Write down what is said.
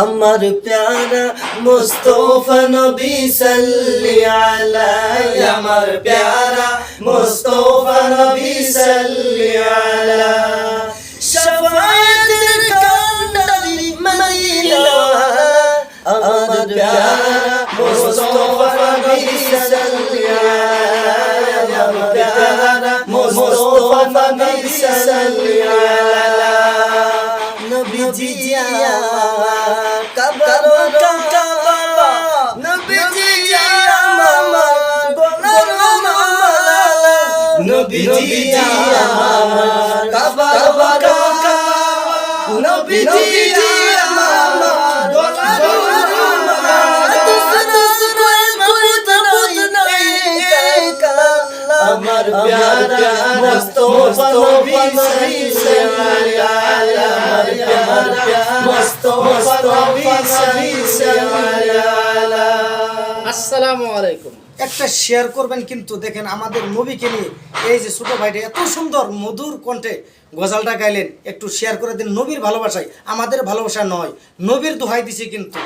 আমার প্যারা মুস্তফা নবী সাল্লি আলা, আমার প্যারা মুস্তফা নবী সাল্লি আলা, শাফায়াতের কান্ডারি মদিনা, আমার প্যারা মুস্তফা নবী সাল্লি আলা, আমার প্যারা মুস্তফা নবী সাল্লি আলা, নবীজি আমার কাবার কাবা, নবীজি আমার গলার মালা, নবীজি আমার কাবার কাবা, নবীজি আমার গলার মালা, আমার প্যারা মুস্তফা নবী সাল্লি আলা, আমার প্যারা মুস্তফা নবী সাল্লি আলা। আসসালামু আলাইকুম। একটা শেয়ার করবেন কিন্তু দেখেন আমাদের নবীকে নিয়ে এই যে ছোট ভাইটা এত সুন্দর মধুর কণ্ঠে গজলটা গাইলেন, একটু শেয়ার করে দিন। নবীর ভালোবাসায়, আমাদের ভালোবাসা নয়, নবীর দোহাই দিছি কিন্তু।